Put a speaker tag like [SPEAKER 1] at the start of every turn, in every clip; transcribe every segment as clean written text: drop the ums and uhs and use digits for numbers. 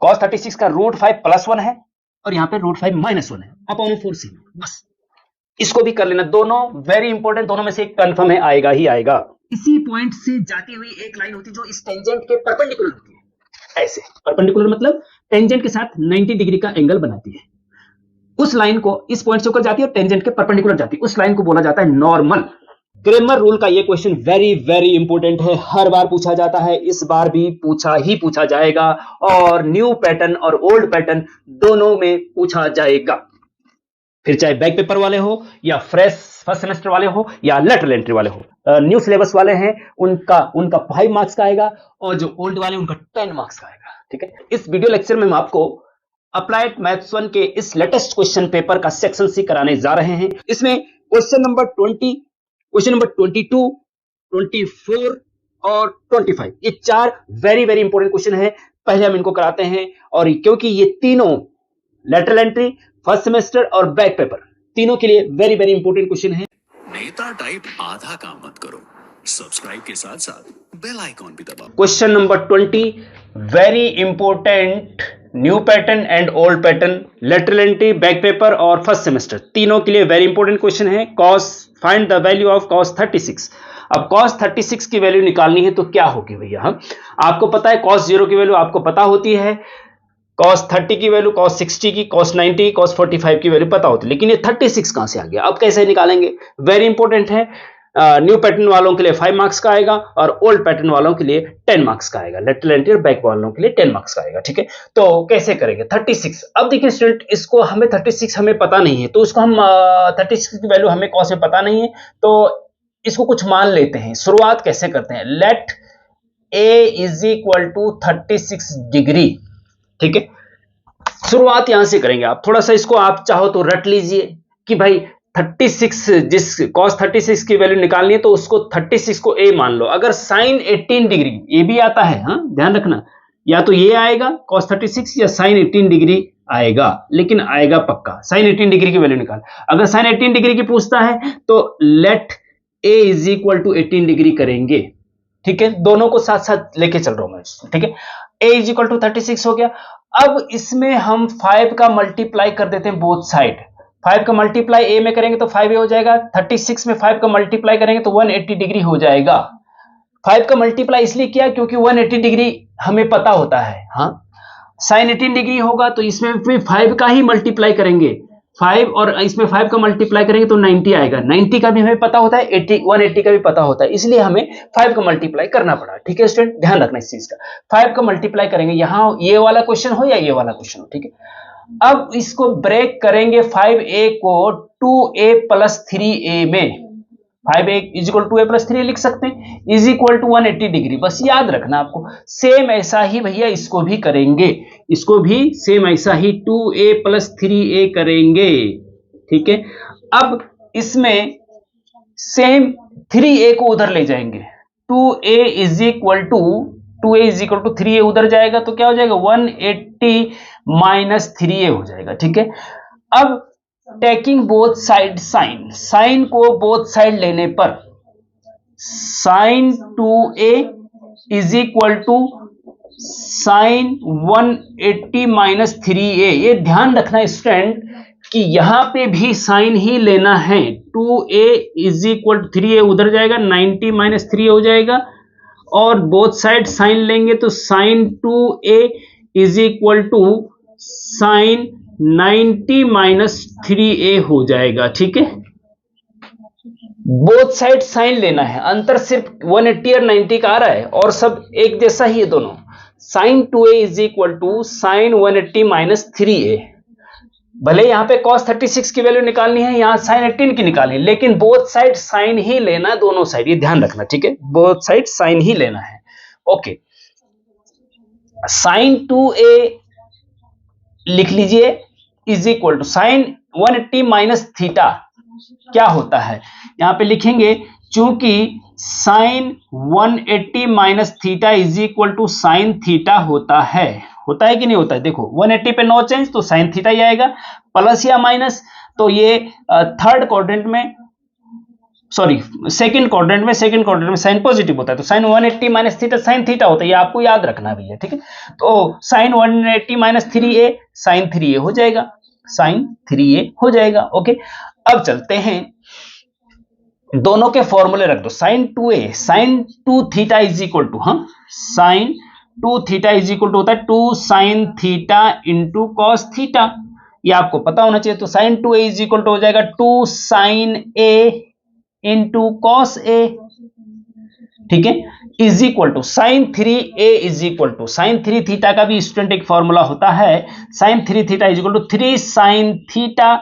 [SPEAKER 1] cos 36 का √5 +1 है और यहाँ पे √5 -1 है अपॉन 4c। बस इसको भी कर लेना, दोनों वेरी इंपॉर्टेंट, दोनों में से एक कंफर्म है, आएगा ही आएगा। इसी पॉइंट से जाती हुई एक लाइन होती है जो इस टेंजेंट के परपेंडिकुलर होती है। ऐसे परपेंडिकुलर मतलब टेंजेंट के साथ 90 डिग्री का एंगल बनाती है। उस लाइन को इस पॉइंट से होकर जाती है और टेंजेंट के परपेंडिकुलर जाती है, उस लाइन को बोला जाता है नॉर्मल। क्रेमर रूल का ये क्वेश्चन वेरी वेरी इंपॉर्टेंट है, हर बार पूछा जाता है, इस बार भी पूछा जाएगा और न्यू पैटर्न और ओल्ड पैटर्न दोनों में पूछा जाएगा, फिर चाहे बैक पेपर वाले हो या फ्रेश फर्स्ट सेमेस्टर वाले हो या लेटरल एंट्री वाले हो। न्यू सिलेबस वाले हैं उनका 5 मार्क्स का आएगा और जो ओल्ड वाले उनका 10 मार्क्स का आएगा। ठीक है, इस वीडियो लेक्चर में हम आपको अप्लाइड मैथ्स 1 के इस लेटेस्ट क्वेश्चन पेपर का सेक्शन सी कराने जा रहे हैं। इसमें क्वेश्चन नंबर 20, क्वेश्चन नंबर 22, 24 और 25, ये 4 वेरी वेरी इंपॉर्टेंट क्वेश्चन है। पहले हम इनको कराते हैं और क्योंकि ये तीनों लेटरल एंट्री, फर्स्ट सेमेस्टर और बैक पेपर तीनों के लिए वेरी वेरी इंपॉर्टेंट क्वेश्चन है।
[SPEAKER 2] नेता टाइप आधा काम मत करो, सब्सक्राइब के साथ साथ बेल आइकॉन भी दबाओ।
[SPEAKER 1] Question number 20 very important, new pattern and old pattern, lateral entry, back paper और फर्स्ट सेमेस्टर तीनों के लिए वेरी इंपॉर्टेंट क्वेश्चन है। cos find the value of cos 36। अब cos 36 की वैल्यू निकालनी है तो क्या होगी भैया? आपको पता है cos 0 की वैल्यू आपको पता होती है, cos 30 की वैल्यू, cos 60 की, cos 90 की, cos 45 की वैल्यू पता होती है, लेकिन ये 36 कहां से आ गया? अब कैसे निकालेंगे? वेरी इंपॉर्टेंट है। न्यू पैटर्न वालों के लिए 5 मार्क्स का आएगा और ओल्ड पैटर्न वालों के लिए 10 मार्क्स का आएगा, लेटरल एंट्री और बैक वालों के लिए 10 मार्क्स का आएगा। ठीक है, तो कैसे करेंगे? 36, अब देखिए स्टूडेंट, इसको हमें 36 हमें पता नहीं है, तो इसको हम 36 की वैल्यू हमें cos में पता नहीं है, तो इसको कुछ मान लेते हैं। शुरुआत कैसे करते हैं? Let a = 36 degree. ठीक है, शुरुआत यहां से करेंगे। आप थोड़ा सा इसको आप चाहो तो रट लीजिए कि भाई 36, जिस cos 36 की वैल्यू निकालनी है तो उसको 36 को a मान लो। अगर sin 18 डिग्री, ये भी आता है, हाँ ध्यान रखना, या तो ये आएगा cos 36 या sin 18 डिग्री आएगा, लेकिन आएगा पक्का। sin 18 डिग्री की वैल्यू निकाल, अगर sin 18 डिग्री की पूछता है तो लेट a = 18 डिग्री करेंगे। ठीक है, दोनों को साथ साथ लेके चल रहा हूं मैं। ठीक है, a = 36 हो गया। अब इसमें हम 5 का मल्टीप्लाई कर देते हैं बोथ साइड। 5 का मल्टीप्लाई a में करेंगे तो 5a हो जाएगा, 36 में 5 का मल्टीप्लाई करेंगे तो 180 डिग्री हो जाएगा। 5 का मल्टीप्लाई इसलिए किया क्योंकि 180 डिग्री हमें पता होता है। हाँ, sin 18 डिग्री होगा तो इसमें 5 का ही मल्टीप्लाई करेंगे, 5 और इसमें 5 का मल्टीप्लाई करेंगे तो 90 आएगा। 90 का भी हमें पता होता है, 180 का भी पता होता है, इसलिए हमें 5 का मल्टीप्लाई करना पड़ा। ठीक है स्टूडेंट, ध्यान रखना इस चीज का। 5 का मल्टीप्लाई करेंगे, यहां ये वाला क्वेश्चन हो या ये वाला क्वेश्चन हो। ठीक है, अब इसको ब्रेक करेंगे 5a को 2a + 3a में। 5a = 2a + 3a लिख सकते हैं, = 180 डिग्री। बस याद रखना आपको, सेम ऐसा ही भैया इसको भी करेंगे, इसको भी सेम ऐसा ही 2a + 3a करेंगे। ठीक है, अब इसमें सेम 3a को उधर ले जाएंगे, 2a = 3a उधर जाएगा तो क्या हो जाएगा? 180 - 3a हो जाएगा। ठीक है, अब टेकिंग बोथ साइड साइन को बोथ साइड लेने पर sin 2a = sin 180 - 3a। ये ध्यान रखना स्टूडेंट कि यहां पे भी साइन ही लेना है। 2a = 3a उधर जाएगा, 90 - 3a हो जाएगा और बोथ साइड साइन लेंगे तो sin 2a = sin 90 - 3a हो जाएगा। ठीक है, बोथ साइड साइन लेना है, अंतर सिर्फ 180 और 90 का आ रहा है और सब एक जैसा ही है दोनों। sin 2a = sin 180 - 3a। भले यहां पे cos 36 की वैल्यू निकालनी है, यहां sin 18 की निकालनी है, लेकिन बोथ साइड साइन ही लेना है, दोनों साइड, ये ध्यान रखना। ठीक है, बोथ साइड साइन ही लेना है। ओके, sin 2a लिख लीजिए = sin 180 - थीटा। क्या होता है यहां पे लिखेंगे, चूंकि sin 180 - थीटा = sin थीटा होता है कि नहीं होता है? देखो 180 पे नो चेंज तो sin थीटा ही आएगा, प्लस या माइनस, तो ये थर्ड क्वाड्रेंट में सॉरी सेकंड क्वाड्रेंट में साइन पॉजिटिव होता है, तो sine 180 minus theta sine theta होता है, ये आपको याद रखना भी है, ठीक है। तो sine 180 minus 3a sign 3a हो जाएगा, साइन 3a हो जाएगा। ओके, अब चलते हैं, दोनों के फॉर्मूले रख दो। Sine 2a sine 2 theta is equal to, हाँ sine 2 theta is equal to होता है 2 sine theta into cos theta, ये आपको पता होना चाहिए। तो sign 2a is equal to हो जाएगा 2 sine a into cos a, ठीक है, is equal to sine 3a is equal to sine 3 theta का भी स्टूडेंट एक फॉर्मूला होता है, sine 3 theta is equal to 3 sine theta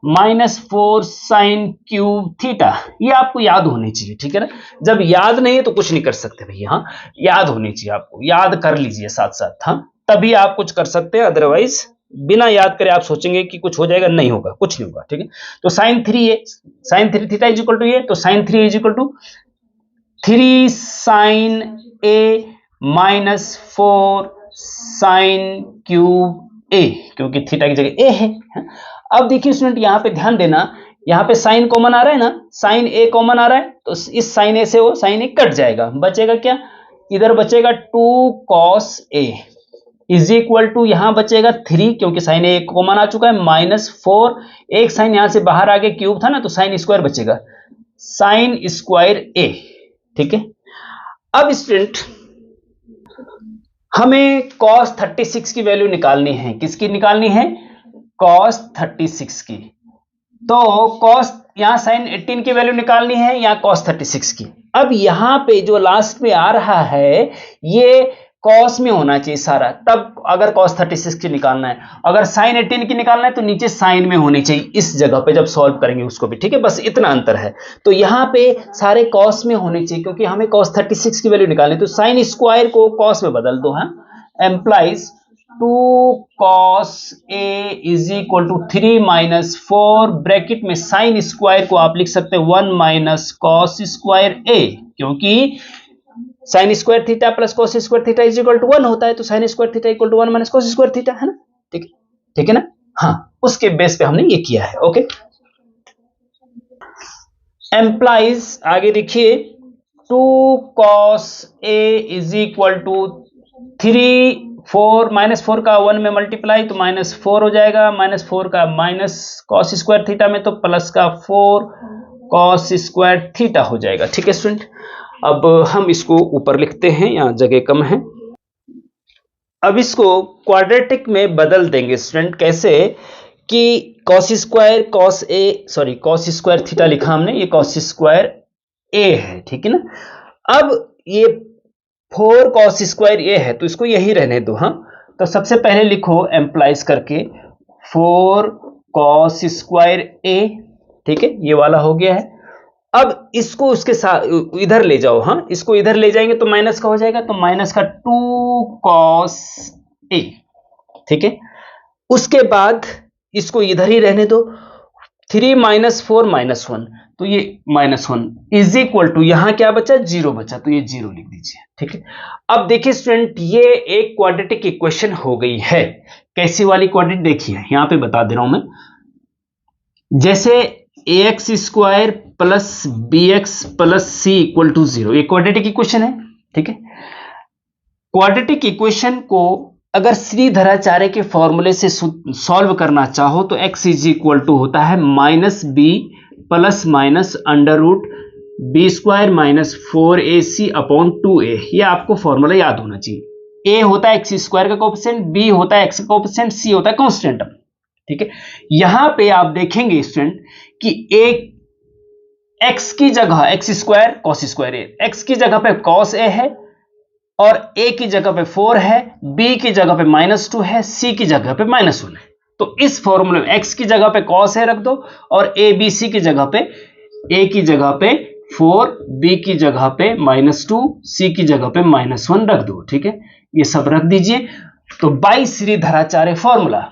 [SPEAKER 1] minus 4 sine cube theta, ये आपको याद होनी चाहिए, ठीक है ना। जब याद नहीं है तो कुछ नहीं कर सकते भैया, हाँ याद होनी चाहिए, आपको याद कर लीजिए साथ साथ, हाँ तभी आप कुछ कर सकते हैं, अदरवाइज बिना याद करे आप सोचेंगे कि कुछ हो जाएगा, नहीं होगा, कुछ नहीं होगा, ठीक है। तो sine 3 theta is equal to ये, तो sine 3 is equal to 3 sine a minus 4 sine cube a, क्योंकि थीटा की जगह a है। अब देखिए स्टूडेंट, यहां पे ध्यान देना, यहां पे साइन कॉमन आ रहा है ना, साइन a कॉमन आ रहा है, तो इस साइन a से वो साइन a कट जाएगा, बचेगा क्या, इधर बचेगा 2 cos a is equal to, यहां बचेगा 3 क्योंकि साइन a कॉमन आ चुका है, माइनस 4, एक साइन यहां से बाहर आ गया, क्यूब था ना, तो साइन स्क्वायर बचेगा, साइन स्क्वायर a, ठीक है। अब स्टूडेंट हमें cos 36 की वैल्यू निकालनी है, किसकी निकालनी है, cos 36 की। तो cos यहां साइन 18 की वैल्यू निकालनी है, यहां cos 36 की। अब यहां पे जो लास्ट में आ रहा है ये cos में होना चाहिए सारा, तब अगर cos 36 की निकालना है, अगर sin 18 की निकालना है तो नीचे sin में होनी चाहिए इस जगह पे, जब सॉल्व करेंगे उसको भी, ठीक है, बस इतना अंतर है। तो यहां पे सारे cos में होने चाहिए क्योंकि हमें cos 36 की वैल्यू निकालनी है, तो sin स्क्वायर को cos में बदल दो, हाँ implies 2 cos a is equal to 3 minus 4 bracket में साइन स्क्वायर को आप लिख सकते हैं 1 माइनस कॉस स्क्वायर a, क्योंकि sine square theta plus cos square theta is equal to 1 होता है, तो sine square theta equal to 1 minus cos square theta है ना, ठीक है ना, हाँ उसके बेस पे हमने ये किया है। ओके, एम्प्लाइज आगे देखिए 2 cos a is equal to 3 4 minus 4 का 1 में मल्टीप्लाई तो माइनस 4 हो जाएगा, माइनस 4 का माइनस कॉस स्क्वायर थीटा में तो प्लस का 4 कॉस स्क्वायर थीटा हो जाएगा, ठीक है स्टूडेंट। अब हम इसको ऊपर लिखते हैं, यहाँ जगह कम है। अब इसको क्वाड्रेटिक में बदल देंगे स्टूडेंट, कैसे कि कॉस स्क्वायर थीटा लिखा हमने, ये कॉस स्क्वायर a है, ठीक है ना। अब ये 4 cos स्क्वायर a है तो इसको यही रहने दो, हाँ तो सबसे पहले लिखो एम्प्लाइज करके 4 cos स्क्वायर a, ठीक है ये वाला हो गया है। अब इसको उसके साथ इधर ले जाओ, हाँ इसको इधर ले जाएंगे तो माइनस का हो जाएगा, तो माइनस का 2 cos a, ठीक है। उसके बाद इसको इधर ही रहने दो, 3 माइनस 4 माइनस 1, तो ये माइनस 1 इज इक्वल टू, यहां क्या बचा 0 बचा, तो ये 0 लिख दीजिए, ठीक है। अब देखिए स्टूडेंट ये एक क्वाड्रेटिक इक्वेशन हो गई है, कैसी वाली क्वाड्रेटिक देखिए यहां पे बता दे रहा हूं मैं, जैसे ax square plus bx plus c equal to 0, ये क्वाड्रेटिक इक्वेशन है, ठीक है। क्वाड्रेटिक इक्वेशन को अगर श्रीधराचार्य के फॉर्मूले से सॉल्व करना चाहो तो x इज इक्वल टू होता है minus B plus minus under root B square minus 4ac upon 2a, ये आपको फॉर्मूला याद होना चाहिए। a होता है एक्स स्क्वायर का कोएफिशिएंट, b होता है x का कोएफिशिएंट, c होता है कांस्टेंट, ठीक है। यहां पे आप देखेंगे स्टूडेंट कि एक x की जगह x square cos square a, x की जगह पे cos a है और a की जगह पे 4 है, b की जगह पे -2 है, c की जगह पे -1 है। तो इस फॉर्मूले में x की जगह पे cos a रख दो और a b c की जगह पे, a की जगह पे 4, b की जगह पे -2, c की जगह पे -1 रख दो, ठीक है ये सब रख दीजिए। तो बाई श्रीधराचार्य फॉर्मूला,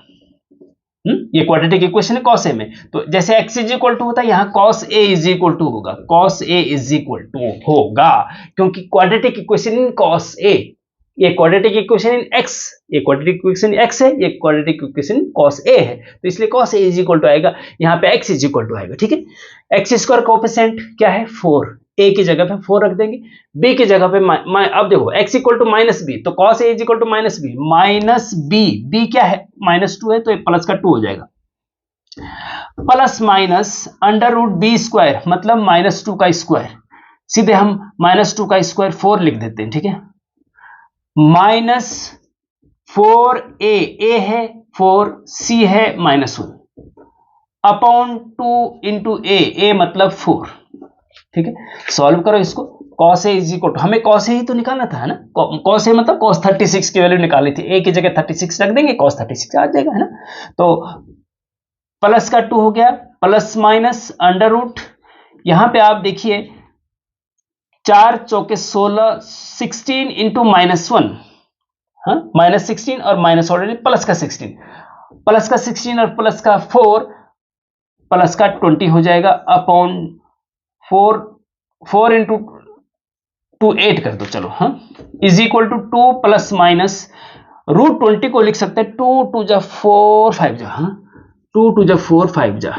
[SPEAKER 1] ये क्वाड्रेटिक इक्वेशन है cos a में, तो जैसे x इज इक्वल टू होता है यहाँ cos a is equal to होगा, cos a is equal to होगा क्योंकि quadratic equation in cos a, ये क्वाड्रेटिक इक्वेशन इन एक्स, ये क्वाड्रेटिक इक्वेशन एक्स है, ये क्वाड्रेटिक इक्वेशन cos a है, तो इसलिए cos a is equal to आएगा यहाँ पे x इज इक्वल टू आएगा, ठीक है। एक्स स्क्वायर कोएफिशिएंट क्या है 4, a की जगह पे 4 रख देंगे, b की जगह पे अब देखो x equal to minus B, तो cos a is equal to minus B, b क्या है -2 है, तो ये प्लस का 2 हो जाएगा, plus minus under root B square मतलब -2 का स्क्वायर, सीधे हम -2 का स्क्वायर 4 लिख देते हैं, ठीक है, माइनस 4a, a है 4, c है -1 अपॉन 2 इंटू a मतलब 4, ठीक है। सॉल्व करो इसको, cos a is equal to, हमें cos a ही तो निकालना था, है ना, cos a मतलब cos 36 की वैल्यू निकाली थी, a की जगह 36 रख देंगे, cos 36 आ जाएगा, है ना। तो प्लस का 2 हो गया, प्लस माइनस अंडर रूट, यहां पे आप देखिए 4 चौके 16, 16 इंटू -1, हाँ -16 और माइनस ऑलरेडी प्लस का 16, प्लस का 16 और प्लस का 4, प्लस का 20 हो जाएगा अपॉन 4 इंटू 2 8 कर दो, चलो, हाँ, is equal to 2 plus minus root 20 को लिख सकते हैं 2 टू जा 4 5 जा, हाँ 2 टू जा 4 5 जा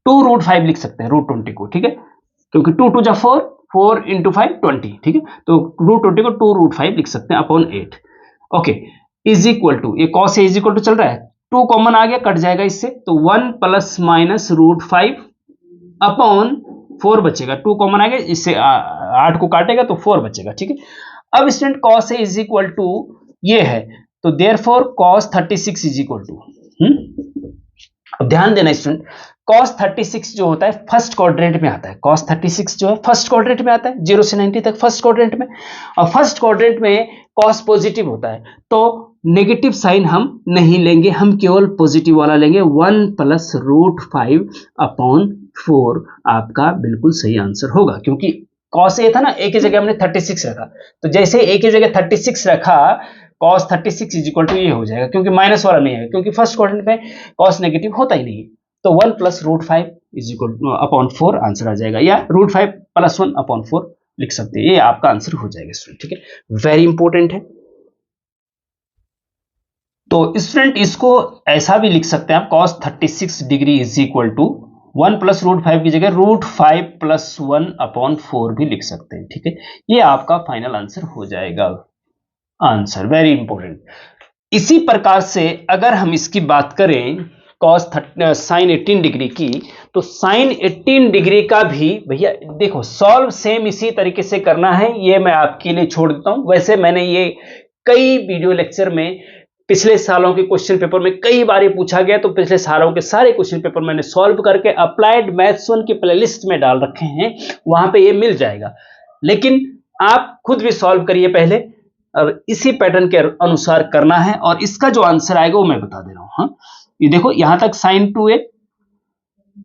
[SPEAKER 1] 2 रूट 5 लिख सकते हैं रूट 20 को, ठीक है, क्योंकि 2 टू जा 4 इंटू 5 20, ठीक है, तो रूट 20 को 2 रूट 5 लिख सकते हैं upon 8, okay, is equal to, ये cos a is equal to चल रहा है, 2 कॉमन आ गया, कट जाएगा इससे, तो 1 प्लस माइनस रूट 5 अपॉन 4 बचेगा, 2 कॉमन आ गया, इससे 8 को काटेगा तो 4 बचेगा, ठीक है। अब student cos a is equal to ये है, तो therefore cos 36 is equal to, अब ध्यान देना स्टूडेंट, cos 36 जो होता है फर्स्ट क्वाड्रेंट में आता है, cos 36 जो है फर्स्ट क्वाड्रेंट में आता है, 0 से 90 तक फर्स्ट क्वाड्रेंट में, और फर्स्ट क्वाड्रेंट में cos पॉजिटिव होता है, तो नेगेटिव साइन हम नहीं लेंगे, हम केवल पॉजिटिव वाला लेंगे, 1 प्लस रूट 5 अपॉन 4 आपका बिल्कुल सही आंसर होगा, क्योंकि cos a था ना, a की जगह हमने 36 रखा, तो जैसे a की जगह 36 रखा cos 36 इज इक्वल टू ये हो जाएगा, क्योंकि माइनस वाला नहीं है, क्योंकि फर्स्ट क्वाड्रेंट में cos नेगेटिव होता ही नहीं है, तो 1 plus root 5 is equal upon 4 answer आ जाएगा, या रूट 5 प्लस 1 अपॉन 4 लिख सकते हैं, ये आपका आंसर हो जाएगा स्टूडेंट, ठीक है, वेरी इंपॉर्टेंट है। तो स्टूडेंट इसको ऐसा भी लिख सकते हैं आप, cos 36 degree is equal to 1 plus root 5 की जगह रूट 5 प्लस 1 अपॉन 4 भी लिख सकते हैं, ठीक है, ये आपका फाइनल आंसर हो जाएगा, आंसर वेरी इंपॉर्टेंट। इसी प्रकार से अगर हम इसकी बात करें साइन 18 डिग्री की, तो साइन 18 डिग्री का भी भैया देखो सॉल्व सेम इसी तरीके से करना है, ये मैं आपके लिए छोड़ देता हूं, वैसे मैंने ये कई वीडियो लेक्चर में पिछले सालों के क्वेश्चन पेपर में कई बार ये पूछा गया, तो पिछले सालों के सारे क्वेश्चन पेपर मैंने सॉल्व करके अप्लाइड मैथ्स 1 की प्लेलिस्ट में डाल रखे हैं, वहां पे ये मिल जाएगा, लेकिन आप खुद भी सॉल्व करिए पहले, और इसी पैटर्न के अनुसार करना है, और इसका जो आंसर आएगा वो मैं बता दे रहा हूं, हाँ ये देखो यहां तक साइन 2a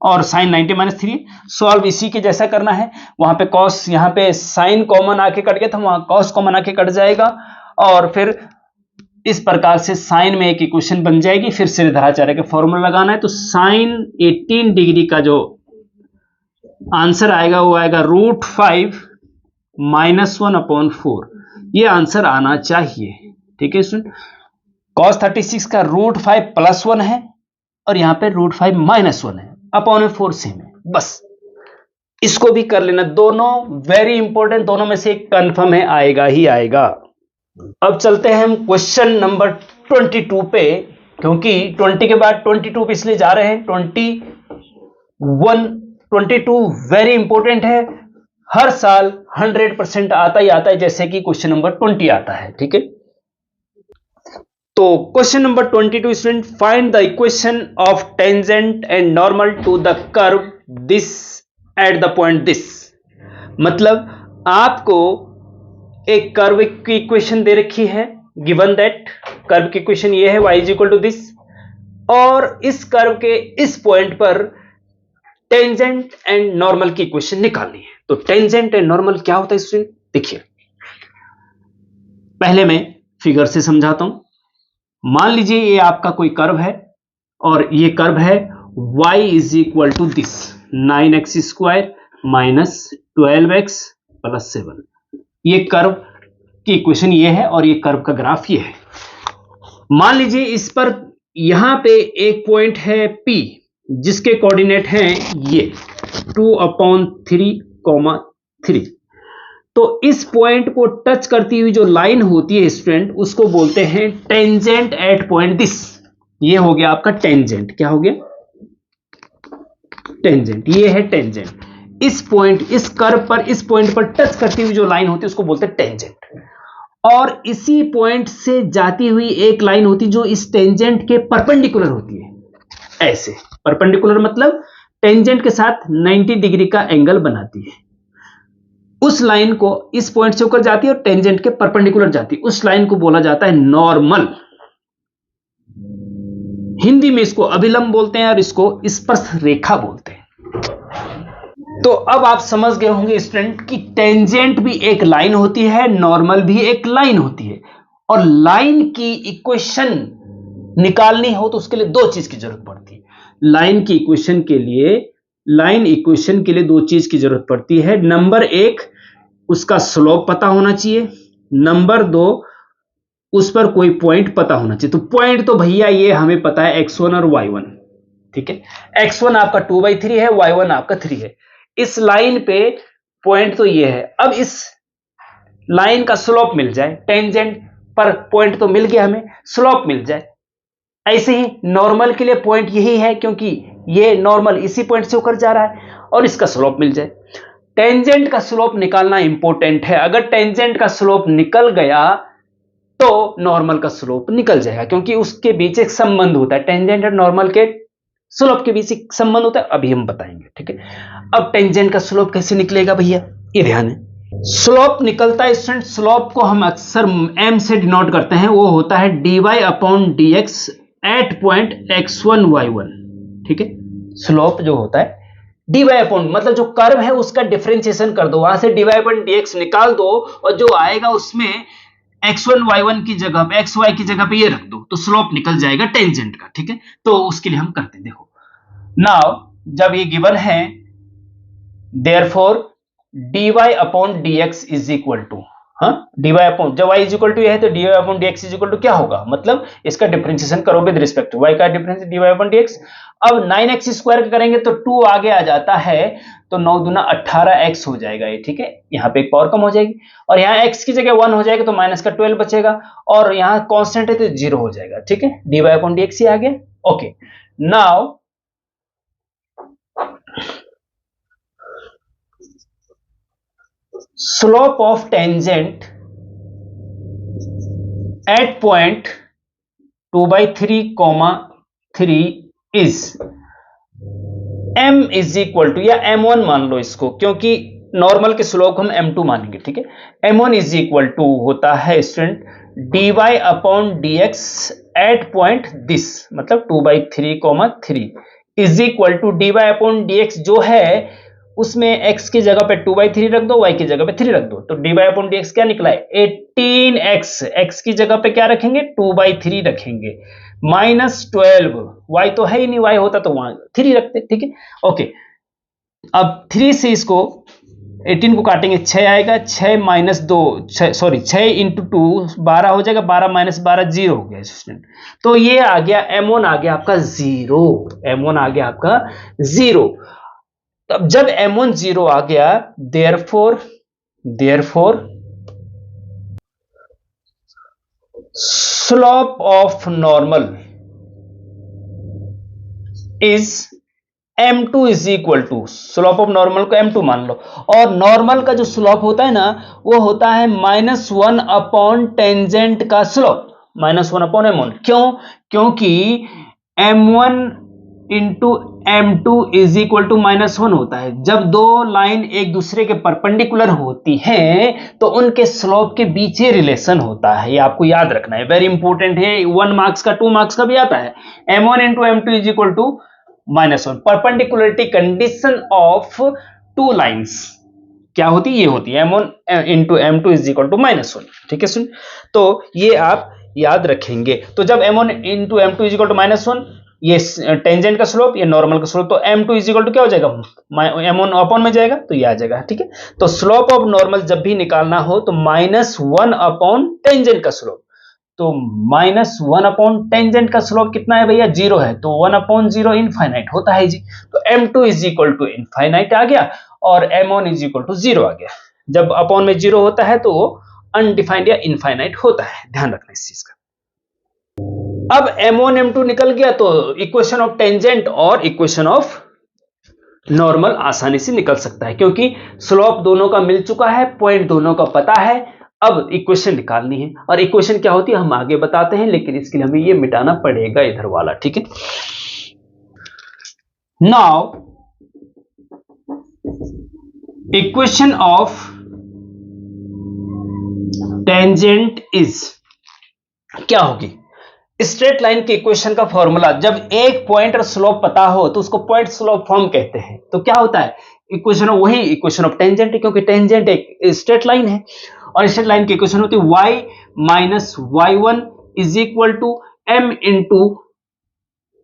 [SPEAKER 1] और साइन 90-3, सॉल्व इसी के जैसा करना है, वहां पे कॉस, यहां पे साइन कॉमन आके कट गया था, वहां कॉस कॉमन आके कट जाएगा, और फिर इस प्रकार से साइन में एक इक्वेशन बन जाएगी, फिर श्रीधराचार्य का फॉर्मूला लगाना है, तो साइन 18 डिग्री का जो आंसर आएगा वो आएगा रूट 5 माइनस 1 अपॉन 4, ये आंसर आना चाहिए, ठीक है स्टूडेंट। cos 36 का रूट 5 प्लस 1 है, और यहां पे रूट 5 माइनस 1 है, अपॉन 4 सेम है, बस इसको भी कर लेना, दोनों वेरी इंपॉर्टेंट, दोनों में से एक कंफर्म है, आएगा ही आएगा। अब चलते हैं हम क्वेश्चन नंबर 22 पे, क्योंकि 20 के बाद 22 पे इसलिए जा रहे हैं, 22 वेरी इंपॉर्टेंट है, हर साल 100% आता ही आता है, जैसे कि क्वेश्चन नंबर 20 आता है, ठीक है। तो question number 22 student, find the equation of tangent and normal to the curve this at the point this, मतलब आपको एक कर्व की इक्वेशन दे रखी है, गिवन दैट कर्व की इक्वेशन ये है y is equal to this, और इस कर्व के इस पॉइंट पर टेंजेंट एंड नॉर्मल की इक्वेशन निकालनी है। तो टेंजेंट एंड नॉर्मल क्या होता है स्टूडेंट, देखिए पहले मैं फिगर से समझाता हूं। मान लीजिए ये आपका कोई कर्व है, और ये कर्व है y is equal to this 9x² minus 12x plus 7, ये कर्व की इक्वेशन ये है और ये कर्व का ग्राफ ये है। मान लीजिए इस पर यहां पे एक पॉइंट है P जिसके कोऑर्डिनेट हैं ये 2/3, तो इस पॉइंट को टच करती हुई जो लाइन होती है स्टूडेंट उसको बोलते हैं टेंजेंट एट पॉइंट दिस। ये हो गया आपका टेंजेंट। क्या हो गया? टेंजेंट। ये है टेंजेंट। इस पॉइंट, इस कर्व पर, इस पॉइंट पर टच करती हुई जो लाइन होती है उसको बोलते हैं टेंजेंट। और इसी पॉइंट से जाती हुई एक लाइन होती है जो इस टेंजेंट के परपेंडिकुलर होती है। ऐसे परपेंडिकुलर मतलब टेंजेंट के साथ 90 डिग्री का एंगल बनाती है। उस लाइन को इस पॉइंट से होकर जाती है और टेंजेंट के परपेंडिकुलर जाती है, उस लाइन को बोला जाता है नॉर्मल। हिंदी में इसको अभिलंब बोलते हैं और इसको स्पर्श रेखा बोलते हैं। तो अब आप समझ गए होंगे स्टूडेंट कि टेंजेंट भी एक लाइन होती है, नॉर्मल भी एक लाइन होती है, और लाइन की इक्वेशन निकालनी हो तो उसके लिए दो चीज की जरूरत पड़ती है। लाइन की इक्वेशन के लिए, लाइन इक्वेशन के लिए दो चीज की जरूरत पड़ती है। नंबर एक, उसका स्लोप पता होना चाहिए। नंबर दो, उस पर कोई पॉइंट पता होना चाहिए। तो पॉइंट तो भैया ये हमें पता है x1 और y1, ठीक है। x1 आपका 2/3 है, y1 आपका 3 है। इस लाइन पे पॉइंट तो ये है। अब इस लाइन का स्लोप मिल जाए, टेंजेंट पर पॉइंट तो मिल गया, हमें स्लोप मिल जाए। ऐसे ही नॉर्मल के लिए पॉइंट यही है क्योंकि ये नॉर्मल इसी पॉइंट से होकर जा रहा है, और इसका स्लोप मिल जाए। टेंजेंट का स्लोप निकालना इंपॉर्टेंट है। अगर टेंजेंट का स्लोप निकल गया तो नॉर्मल का स्लोप निकल जाएगा, क्योंकि उसके बीच एक संबंध होता है। टेंजेंट और नॉर्मल के स्लोप के बीच एक संबंध होता है, अभी हम बताएंगे, ठीक है। अब टेंजेंट का स्लोप कैसे निकलेगा भैया, ये ध्यान है। स्लोप निकलता है स्टूडेंट, स्लोप को हम अक्सर m से डिनोट करते हैं, वो होता है dy/dx eight point x1 y1, ठीक है। स्लोप जो होता है dy मतलब जो कर्व है उसका डिफरेंशिएशन कर दो, वहां से dy/dx निकाल दो और जो आएगा उसमें x1 y1 की जगह पे, xy की जगह पे ये रख दो, तो स्लोप निकल जाएगा टेंजेंट का, ठीक है। तो उसके लिए हम करते हैं, देखो नाउ जब ये गिवन है, therefore dy/dx is equal to, जब y इज इक्वल टू है तो dy/dx इज इक्वल टू क्या होगा, मतलब इसका डिफरेंशिएशन करो विद रिस्पेक्ट टू y का डिफरेंस dy/dx। अब 9x स्क्वायर करेंगे तो 2 आगे आ जाता है, तो 9 दूना 18x हो जाएगा ये, ठीक है। यहाँ पे एक पावर कम हो जाएगी और यहाँ x की जगह 1 हो जाएगा तो माइनस का 12 बचेगा, और यहाँ कांस्टेंट है तो 0 हो जाएगा, ठीक है। dy/dx ही आ गया। Okay, now slope of tangent at point 2/3, 3 is m is equal to, या m1 मान लो इसको, क्योंकि नॉर्मल के स्लोप हम m2 मानेंगे, ठीक है। m1 is equal to होता है student dy/dx eight point this, मतलब 2/3, 3 इज इक्वल टू dy/dx जो है उसमें x की जगह पे 2/3 रख दो, y की जगह पे 3 रख दो, तो dy/dx क्या निकला है 18x। x की जगह पे क्या रखेंगे 2/3 रखेंगे, -12, y तो है ही नहीं, y होता तो वहां 3 रखते, ठीक है। ओके, अब 3 से इसको 18 को काटेंगे, 6 आएगा, 6 माइनस 2, 6 इंटू 2 12 हो जाएगा, 12 माइनस 12 0 हो गया स्टूडेंट। तो ये आ गया m1 आ गया आपका 0, m1 आ गया आपका 0। तब जब m1 0 आ गया, therefore slope of normal is m2 is equal to, slope of normal को m2 मान लो, और नॉर्मल का जो स्लोप होता है ना वो होता है -1 अपॉन टेंजेंट का स्लोप, -1 अपॉन m1। क्यों? क्योंकि m1 into m2 is equal to -1 होता है। जब दो लाइन एक दूसरे के परपेंडिकुलर होती हैं तो उनके स्लोप के बीच ये रिलेशन होता है, ये आपको याद रखना है, वेरी इंपॉर्टेंट है। 1 मार्क्स का 2 मार्क्स का भी आता है। m1 into m2 is equal to -1, perpendicularity condition of two lines क्या होती है, ये होती है m1 into m2 is equal to -1, ठीक है सुन। तो ये आप याद रखेंगे। तो जब m1 into m2 is equal to -1, ये टेंजेंट का स्लोप, ये नॉर्मल का स्लोप, तो m2 इज इक्वल टू क्या हो जाएगा, m1 अपॉन में जाएगा तो ये आ जाएगा, ठीक है। तो स्लोप ऑफ नॉर्मल जब भी निकालना हो तो -1 अपॉन टेंजेंट का स्लोप, तो -1 अपॉन टेंजेंट का स्लोप कितना है भैया, 0 है, तो 1 अपॉन 0 इनफाइनाइट होता है जी। तो m2 is equal to infinite आ गया और m1 इज इक्वल टू 0 आ गया। जब अपॉन में 0 होता है तो वो अनडिफाइंड या इनफाइनाइट होता है, ध्यान रखना इस चीज का। अब m1 m2 निकल गया तो इक्वेशन ऑफ टेंजेंट और इक्वेशन ऑफ नॉर्मल आसानी से निकल सकता है, क्योंकि स्लोप दोनों का मिल चुका है, पॉइंट दोनों का पता है। अब इक्वेशन निकालनी है, और इक्वेशन क्या होती है हम आगे बताते हैं, लेकिन इसके लिए हमें ये मिटाना पड़ेगा इधर वाला, ठीक है। Now equation of tangent is क्या होगी, स्ट्रेट लाइन के इक्वेशन का फॉर्मूला, जब एक पॉइंट और स्लोप पता हो तो उसको पॉइंट स्लोप फॉर्म कहते हैं। तो क्या होता है, इक्वेशन वही इक्वेशन ऑफ टेंजेंट है, क्योंकि टेंजेंट एक स्ट्रेट लाइन है, और स्ट्रेट लाइन की इक्वेशन होती है y minus y1 is equal to m into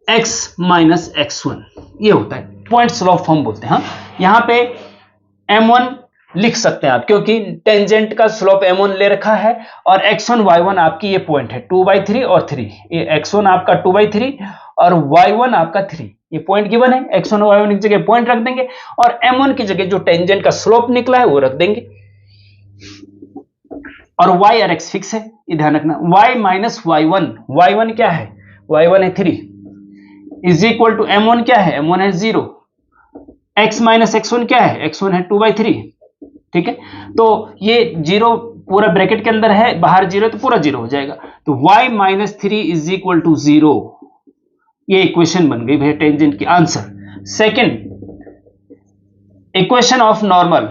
[SPEAKER 1] x minus x1, ये होता है पॉइंट स्लोप फॉर्म बोलते हैं। यहाँ पे m1 लिख सकते हैं आप, क्योंकि टेंजेंट का स्लोप m1 ले रखा है, और x1 y1 आपकी ये पॉइंट है 2/3 और 3, ये x1 आपका 2/3 और y1 आपका 3, ये पॉइंट गिवन है। x1 और y1 की जगह पॉइंट रख देंगे, और m1 की जगह जो टेंजेंट का स्लोप निकला है वो रख देंगे, और y और x फिक्स है, ये ध्यान रखना। y माइनस y1 क्या है, y1 है 3 इज इक्वल टू m1 क्या है, m1 है 0, x माइनस x1 क्या है, x1 है 2/3, ठीक है। तो ये 0 पूरा ब्रैकेट के अंदर है, बाहर 0 तो पूरा 0 हो जाएगा, तो y minus 3 is equal to 0, ये इक्वेशन बन गई भैया टेंजेंट की answer. Second equation of normal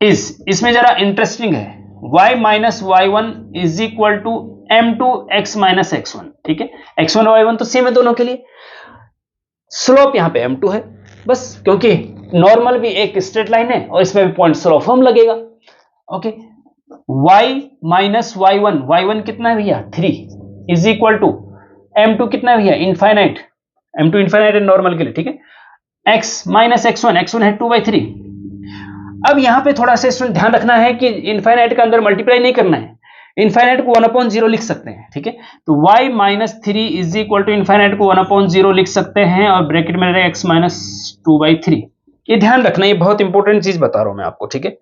[SPEAKER 1] is, इसमें जरा इंटरेस्टिंग है, y minus y1 is equal to m2 x minus x1, ठीक है। x1 और y1 तो सेम है दोनों के लिए, स्लोप यहां पे m2 है बस, क्योंकि नॉर्मल भी एक स्ट्रेट लाइन है और इसमें भी पॉइंट स्लोप फॉर्म लगेगा, ओके। y माइनस y1 कितना है भैया 3 इज इक्वल टू m2 कितना है भैया इनफाइनाइट, m2 इनफाइनाइट है नॉर्मल के लिए, ठीक है। x माइनस x1 है 2/3। अब यहां पे थोड़ा सा स्टूडेंट ध्यान रखना है कि इनफाइनाइट का अंदर मल्टीप्लाई नहीं करना है, इनफाइनाइट को 1/0 लिख सकते हैं, ठीक है। तो y minus 3 is equal to infinite को 1/0 लिख सकते हैं, और ब्रैकेट में रहेगा x माइनस 2/3। ये ध्यान रखना, ये बहुत इंपॉर्टेंट चीज बता रहा हूं मैं आपको, ठीक है।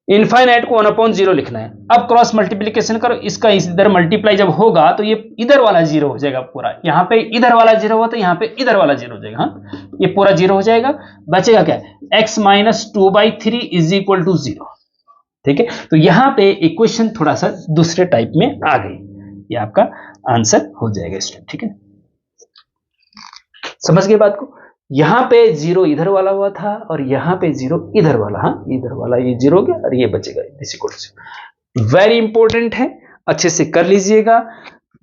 [SPEAKER 1] इनफाइनाइट को 1/0 लिखना है। अब क्रॉस मल्टीप्लीकेशन करो, इसका इधर मल्टीप्लाई जब होगा तो ये इधर वाला 0 हो जाएगा पूरा, यहाँ पे इधर वाला 0 हुआ तो यहाँ पे इधर वाला 0 हो जाएगा, हाँ ये पूरा 0 हो जाएगा, बचेगा क्या, x minus 2/3 is equal to 0, ठीक है। तो यहां पे इक्वेशन थोड़ा सा दूसरे टाइप में आ गई, ये आपका आंसर हो जाएगा स्टूडेंट, ठीक है। समझ गए बात को, यहां पे 0 इधर वाला हुआ था और यहां पे 0 इधर वाला, हाँ इधर वाला ये 0 हो गया और ये बचेगा, इस इक्वल टू। वेरी इंपॉर्टेंट है, अच्छे से कर लीजिएगा।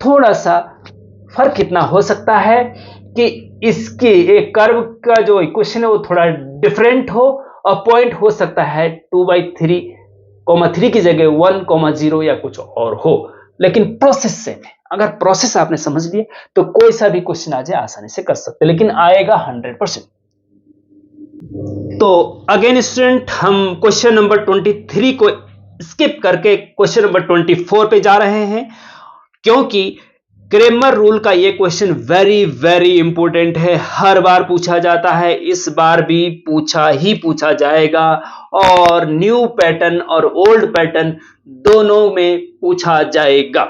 [SPEAKER 1] थोड़ा सा फर्क कितना हो सकता है कि इसके एक कर्व का जो इक्वेशन है वो थोड़ा डिफरेंट हो, और पॉइंट हो सकता है 2/3 की जगह 1,0 या कुछ और हो, लेकिन प्रोसेस सेम है। अगर प्रोसेस आपने समझ लिया तो कोई सा भी क्वेश्चन आ जाए आसानी से कर सकते, लेकिन आएगा 100%। तो अगेन स्टूडेंट हम क्वेश्चन नंबर 23 को स्किप करके क्वेश्चन नंबर 24 पे जा रहे हैं, क्योंकि क्रेमर रूल का ये क्वेश्चन वेरी वेरी इंपॉर्टेंट है, हर बार पूछा जाता है, इस बार भी पूछा जाएगा, और न्यू पैटर्न और ओल्ड पैटर्न दोनों में पूछा जाएगा,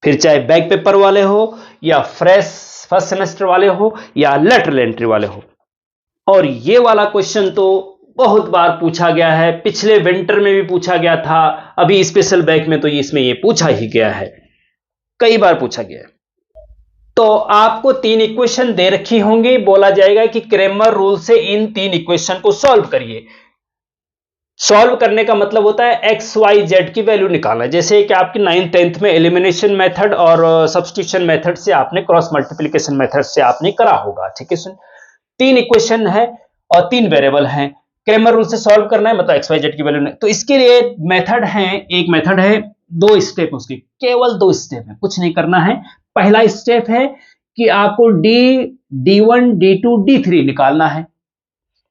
[SPEAKER 1] फिर चाहे बैक पेपर वाले हो या फ्रेश फर्स्ट सेमेस्टर वाले हो या लेटरल एंट्री वाले हो। और ये वाला क्वेश्चन तो बहुत बार पूछा गया है, पिछले विंटर में भी पूछा गया था, अभी स्पेशल बैक में तो इसमें ये पूछा ही गया है, कई बार पूछा गया है। तो आपको 3 इक्वेशन दे रखी होंगी, बोला जाएगा कि क्रेमर रूल से इन 3 इक्वेशन को सॉल्व करिए। सॉल्व करने का मतलब होता है एक्स वाई जेड की वैल्यू निकालना, जैसे कि आपकी 9th 10th में एलिमिनेशन मेथड और सब्स्टिट्यूशन मेथड से आपने, क्रॉस मल्टीप्लिकेशन मेथड से आपने करा होगा, ठीक है। 3 इक्वेशन है और 3 वेरिएबल हैं, क्रेमर रूल से सॉल्व करना है, मतलब एक्स वाई जेड की वैल्यू। तो इसके लिए मेथड है, एक मेथड है, 2 स्टेप, उसकी केवल 2 स्टेप है, कुछ नहीं करना है, पहला स्टेप है कि आपको D1 D2 D3 निकालना है।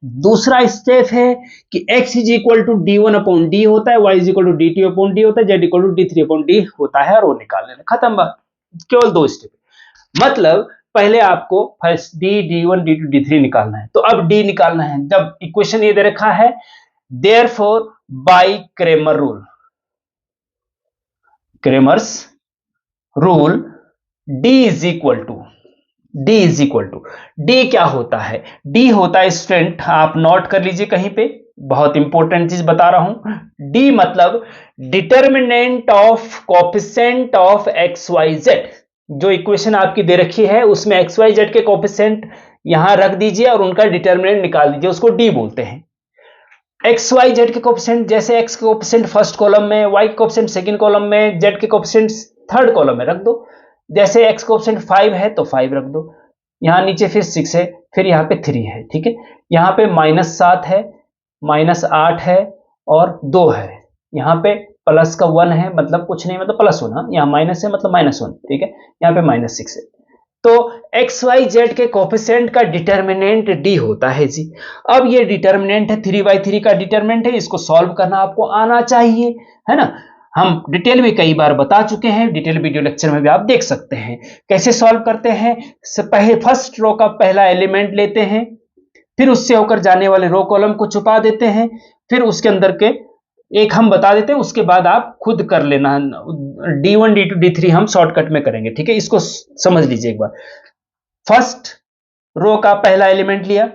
[SPEAKER 1] दूसरा स्टेप है कि x is equal to D1 upon D होता है, y is equal to D2 upon D होता है, z equal to D3 upon D होता है, और वो निकाल लेना। खत्म बात, केवल 2 स्टेप। मतलब पहले आपको फर्स्ट D1 D2 D3 निकालना है। तो अब D निकालना है। जब इक्वेशन ये दे रखा है, therefore by Cramer's rule D is equal to D क्या होता है? D होता है स्टूडेंट, आप नोट कर लीजिए कहीं पे, बहुत इंपॉर्टेंट चीज बता रहा हूं। D मतलब determinant of coefficient of x y z. जो इक्वेशन आपकी दे रखी है उसमें एक्स वाई जेड के कोएफिशिएंट यहां रख दीजिए और उनका डिटर्मिनेंट निकाल दीजिए, उसको D बोलते हैं। एक्स वाई जेड के कोएफिशिएंट, जैसे एक्स के कोएफिशिएंट फर्स्ट कॉलम में, वाई के कोएफिशिएंट सेकंड कॉलम में, जेड के कोएफिशिएंट थर्ड कॉलम में रख दो। जैसे एक्स कोएफिशिएंट 5 है तो 5 रख दो, यहां नीचे फिर 6 है, फिर यहां पे 3 है, ठीक है। यहां पे -7 है, -8 है और 2 है। यहां पे प्लस का 1 है, मतलब कुछ नहीं, मतलब प्लस होना, यहां माइनस है मतलब -1, ठीक है। यहां पे -6 है। तो एक्स वाई जेड के कोएफिशिएंट का डिटर्मिनेंट D होता है जी। अब ये डिटर्मिनेंट है 3/3 का डिटर्मिनेंट है, इसको सॉल्व करना आपको आना चाहिए, है ना। हम डिटेल में कई बार बता चुके हैं, डिटेल वीडियो लेक्चर में भी आप देख सकते हैं कैसे सॉल्व करते हैं। पहले फर्स्ट रो का पहला एलिमेंट लेते हैं, फिर उससे होकर जाने वाले रो कॉलम को छुपा देते हैं, फिर उसके अंदर के एक हम बता देते हैं, उसके बाद आप खुद कर लेना। D1 D2 D3 हम शॉर्टकट में करेंगे, ठीक है। इसको समझ लीजिए एक बार। फर्स्ट रो का पहला एलिमेंट लिया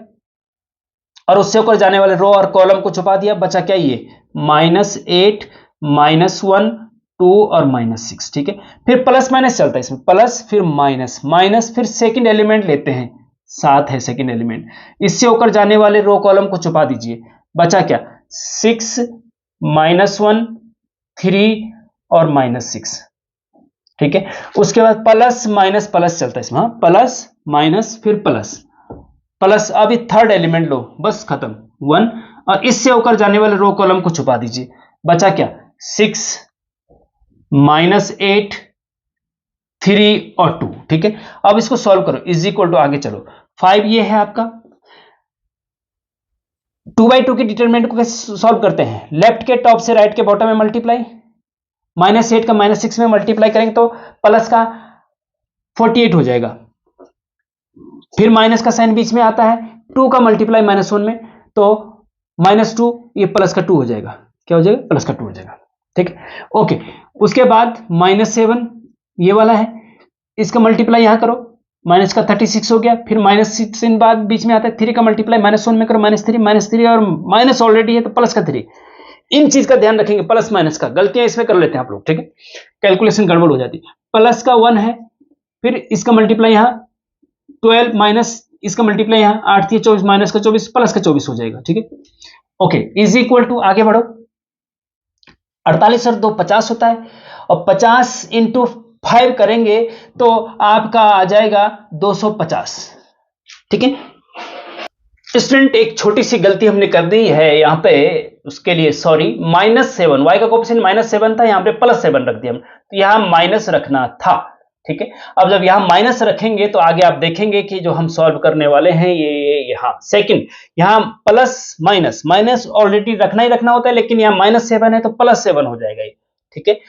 [SPEAKER 1] और उससे होकर जाने वाले रो और कॉलम को छुपा दिया, बचा क्या? ये -8 -1 2 और -6, ठीक है। फिर प्लस माइनस चलता है इसमें, प्लस फिर माइनस, माइनस फिर सेकंड एलिमेंट लेते हैं, 7 है सेकंड एलिमेंट, इससे होकर जाने वाले रो कॉलम को छुपा दीजिए, बचा क्या? 6 -1 3 और -6, ठीक है। उसके बाद प्लस माइनस प्लस चलता है इसमें, प्लस माइनस फिर प्लस प्लस, अभी थर्ड एलिमेंट लो, बस खत्म 1, और इससे होकर जाने वाले रो कॉलम को छुपा दीजिए, बचा क्या? 6 -8 3 और 2, ठीक है। अब इसको सॉल्व करो, इज इक्वल टू, आगे चलो, 5 ये है आपका। 2/2 की डिटरमिनेंट को कैसे सॉल्व करते हैं? लेफ्ट के टॉप से राइट के बॉटम में मल्टीप्लाई, -8 का -6 में मल्टीप्लाई करेंगे तो प्लस का 48 हो जाएगा, फिर माइनस का साइन बीच में आता है, 2 का मल्टीप्लाई -1 में तो -2, ये प्लस का 2 हो जाएगा, क्या हो जाएगा? प्लस का 2 हो जाएगा, ठीक है। ओके, उसके बाद -7 ये वाला है, इसका मल्टीप्लाई यहां करो, माइनस का 36 हो गया, फिर -6 बाद बीच में आता है, 3 का मल्टीप्लाई -1 में करो, -3 और माइनस ऑलरेडी है तो प्लस का 3। इन चीज का ध्यान रखेंगे, प्लस माइनस का, गलतियां इसमें कर लेते हैं आप लोग, ठीक है, कैलकुलेशन गड़बड़ हो जाती है। प्लस का 1 है, फिर इसका मल्टीप्लाई यहां 12 माइनस इसका मल्टीप्लाई यहां 8 थी 24 माइनस का 24 प्लस का 24 हो जाएगा, ठीक है। ओके, इज इक्वल टू, आगे बढ़ो, 48 और 2 50 होता है, और 50 इंटू 5 करेंगे तो आपका आ जाएगा 250, ठीक है। स्टूडेंट एक छोटी सी गलती हमने कर दी है यहां पे, उसके लिए सॉरी। -7, y का कोएफिशिएंट -7 था, यहां पे +7 रख दिया हम, तो यहां माइनस रखना था, ठीक है। अब जब यहां माइनस रखेंगे तो आगे आप देखेंगे कि जो हम सॉल्व करने वाले हैं ये यहां सेकंड, यहां प्लस माइनस, माइनस ऑलरेडी रखना ही रखना होता है, लेकिन यहां -7 है तो +7 हो जाएगा ये, ठीक है।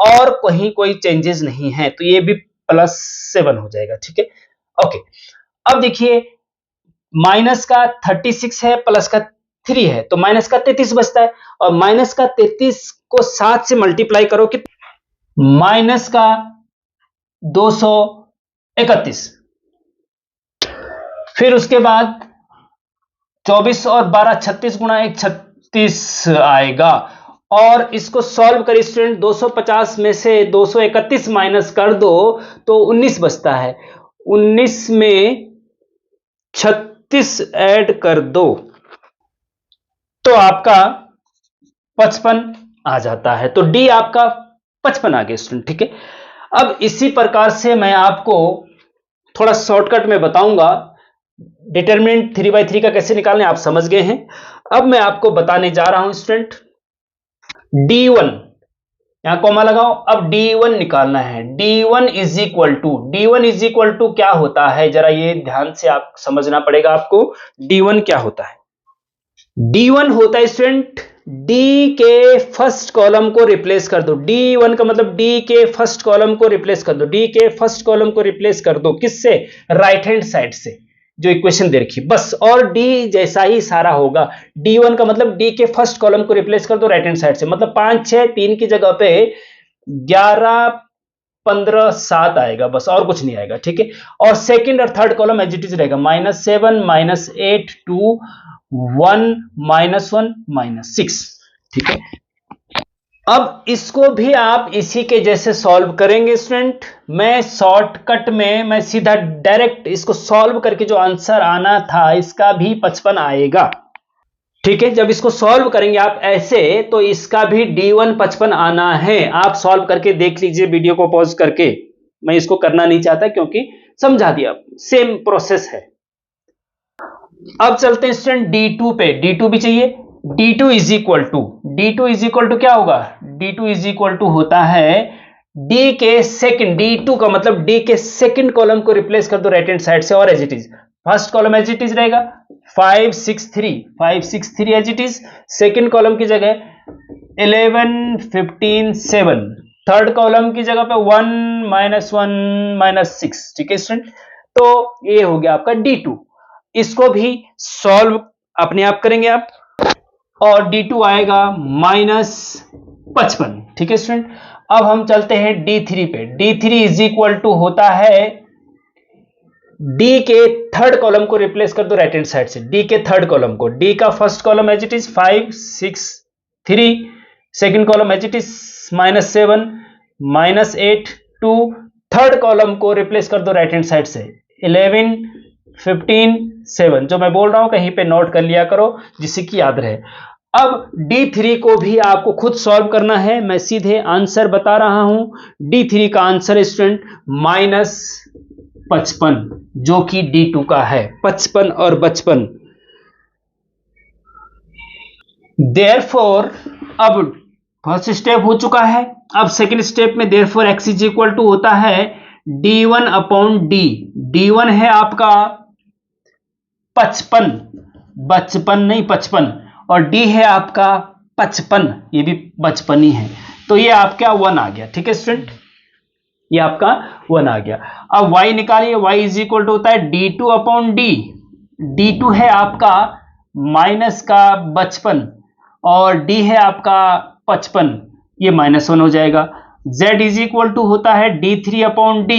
[SPEAKER 1] और कहीं कोई चेंजेस नहीं है तो ये भी +7 हो जाएगा, ठीक है। ओके, अब देखिए माइनस का 36 है, प्लस का 3 है, तो माइनस का 33 बचता है, और माइनस का 33 को 7 से मल्टीप्लाई करो कि माइनस का 231, फिर उसके बाद 24 और 12 36 गुणा 1 36 आएगा, और इसको सॉल्व करिए स्टूडेंट, 250 में से 231 माइनस कर दो तो 19 बचता है, 19 में 36 ऐड कर दो तो आपका 55 आ जाता है, तो डी आपका 55 आ गया स्टूडेंट, ठीक है। अब इसी प्रकार से मैं आपको थोड़ा शॉर्टकट में बताऊंगा, डिटरमिनेंट 3/3 का कैसे निकालने आप समझ गए हैं। अब मैं आपको बताने जा रहा हूं स्टूडेंट, D1 यहां कॉमा लगाओ। अब D1 निकालना है। D1 इज इक्वल टू क्या होता है, जरा ये ध्यान से आप समझना पड़ेगा आपको। D1 क्या होता है? D1 होता है स्टूडेंट, D के फर्स्ट कॉलम को रिप्लेस कर दो। D1 का मतलब D के फर्स्ट कॉलम को रिप्लेस कर दो। D के फर्स्ट कॉलम को रिप्लेस कर दो किससे? राइट हैंड साइड से, जो इक्वेशन दे रखी बस। और D जैसा ही सारा होगा। D1 का मतलब D के फर्स्ट कॉलम को रिप्लेस कर दो राइट हैंड साइड से, मतलब 5 6 3 की जगह पे 11 15 7 आएगा बस, और कुछ नहीं आएगा, ठीक है। और सेकंड और third column as it is रहेगा, -7 -8 2 1 -1 -6, ठीक है। अब इसको भी आप इसी के जैसे सॉल्व करेंगे स्टूडेंट। मैं शॉर्टकट में, मैं सीधा डायरेक्ट इसको सॉल्व करके जो आंसर आना था इसका भी 55 आएगा, ठीक है। जब इसको सॉल्व करेंगे आप ऐसे, तो इसका भी D1 55 आना है। आप सॉल्व करके देख लीजिए वीडियो को पॉज करके। मैं इसको करना नहीं चाहता क्योंकि समझा दिया, सेम प्रोसेस है। अब चलते हैं स्टूडेंट D2 पे। D2 भी चाहिए। D2 इज इक्वल टू क्या होगा? D2 इज इक्वल टू होता है D के सेकंड, D2 का मतलब D के सेकंड कॉलम को रिप्लेस कर दो राइट हैंड साइड से, और as it is. First column as it is रहेगा 5 6 3 as it is. Second column की जगह 11 15 7, थर्ड कॉलम की जगह पे 1 -1 -6, ठीक है स्टूडेंट। तो ये हो गया आपका D2। इसको भी सॉल्व अपने आप करेंगे आप, और D2 आएगा -55, ठीक है स्टूडेंट। अब हम चलते हैं D3 पे। D3 इज इक्वल टू होता है D के थर्ड कॉलम को रिप्लेस कर दो राइट हैंड साइड से। D के थर्ड कॉलम को, D का first column as it is 5 6 3, second column as it is -7 -8 2, third column को रिप्लेस कर दो राइट हैंड साइड से 11 15 7। जो मैं बोल रहा हूं कहीं पे नोट कर लिया करो जिससे कि याद रहे। अब D3 को भी आपको खुद सॉल्व करना है, मैं सीधे आंसर बता रहा हूं। D3 का आंसर स्टूडेंट -55, जो कि D2 का है। 55 और 55। देयरफॉर अब फर्स्ट स्टेप हो चुका है। अब सेकंड स्टेप में therefore x is equal to होता है D1 अपॉन D। D1 है आपका 55, 55 नहीं 55, और D है आपका 55, ये भी 55 ही है। तो ये आपका 1 आ गया, ठीक है स्टूडेंट, ये आपका 1 आ गया। अब y निकालिए। y इज इक्वल टू होता है D2 अपॉन D। D2 है आपका माइनस का 55 और D है आपका 55, ये -1 हो जाएगा। z इज इक्वल टू होता है D3 अपॉन D।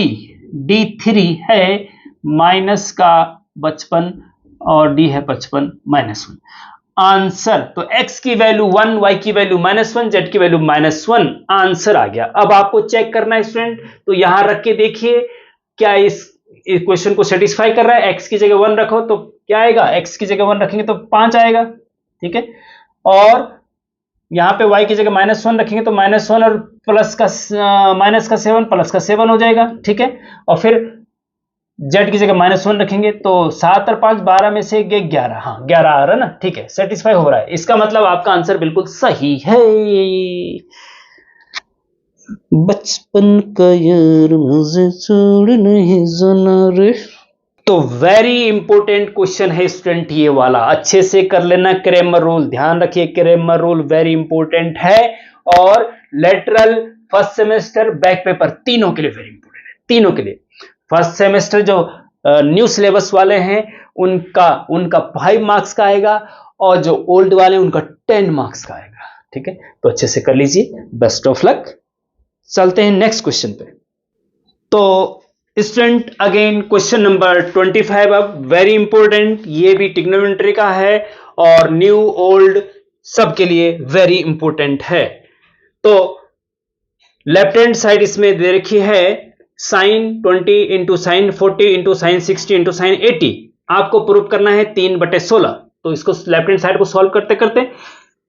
[SPEAKER 1] D3 है माइनस का 55 और D है 55 -1। आंसर तो x की वैल्यू 1, y की वैल्यू -1, z की वैल्यू -1, आंसर आ गया। अब आपको चेक करना है स्टूडेंट, तो यहां रख के देखिए क्या इस इक्वेशन को सेटिस्फाई कर रहा है। x की जगह 1 रखो तो क्या आएगा? x की जगह 1 रखेंगे तो 5 आएगा, ठीक है। और यहां पे y की जगह -1 रखेंगे तो -1 और प्लस का -7 प्लस का 7 हो जाएगा, ठीक है। और फिर z की जगह -1 रखेंगे तो 7 और 5 12 में से 11, हाँ 11 आ रहा है ना, ठीक है, सेटिस्फाई हो रहा है। इसका मतलब आपका आंसर बिल्कुल सही है। बचपन का यार मुझे छोड़ नहीं जाना रे। तो वेरी इंपॉर्टेंट क्वेश्चन है स्टूडेंट ये वाला, अच्छे से कर लेना। क्रेमर रूल ध्यान रखिए, क्रेमर रूल वेरी इंपॉर्टेंट है, और lateral, first semester, back paper, तीनों के लिए वेरी इंपॉर्टेंट है, तीनों के लिए। फर्स्ट सेमेस्टर जो न्यू सिलेबस वाले हैं उनका 5 मार्क्स का आएगा, और जो ओल्ड वाले हैं उनका 10 मार्क्स का आएगा, ठीक है। तो अच्छे से कर लीजिए, बेस्ट ऑफ लक। चलते हैं नेक्स्ट क्वेश्चन पे। तो स्टूडेंट अगेन क्वेश्चन नंबर 25, अब वेरी इंपॉर्टेंट, ये भी ट्रिग्नोमेट्री का है और न्यू ओल्ड सबके लिए वेरी इंपॉर्टेंट है। तो लेफ्ट हैंड साइड इसमें दे रखी है sin 20 into sine 40 into sine 60 into sine 80। आपको प्रूव करना है 3/16। तो इसको लेफ्ट हैंड साइड को सॉल्व करते करते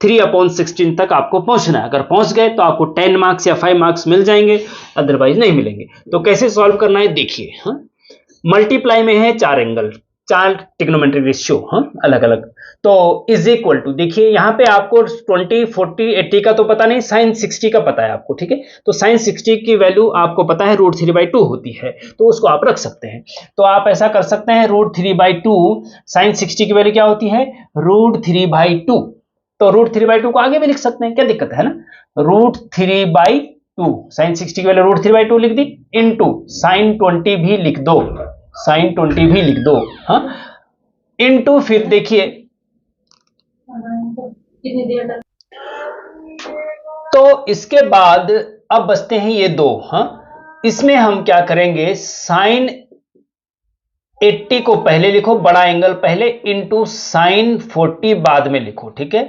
[SPEAKER 1] 3/16 तक आपको पहुंचना है। अगर पहुंच गए तो आपको 10 मार्क्स या 5 मार्क्स मिल जाएंगे, अदरवाइज नहीं मिलेंगे। तो कैसे सॉल्व करना है देखिए। हाँ, मल्टीप्लाई में है 4 एंगल, चार ट्रिग्नोमेट्री रेशियो, हाँ, अलग अलग। तो इज इक्वल टू, देखिए यहां पे आपको 20, 40, 80 का तो पता नहीं, साइन 60 का पता है आपको, ठीक है। तो साइन 60 की वैल्यू आपको पता है √3/2 होती है, तो उसको आप रख सकते हैं। तो आप ऐसा कर सकते हैं, √3/2 साइन 60 की वैल्यू क्या होती है, √3/2। तो √3/2 को आगे भी लिख सकते हैं, क्या दिक्कत है ना। √3/2 साइन 60 की वैल्यू √3/2 लिख दी, इनटू साइन 20 भी लिख दो, साइन 20 भी लिख दो, हाँ, इनटू फिर देखिए तो इसके बाद अब बचते हैं ये दो, हाँ, इसमें हम क्या करेंगे, साइन 80 को पहले लिखो, बड़ा एंगल पहले, इनटू साइन 40 बाद में लिखो, ठीक है।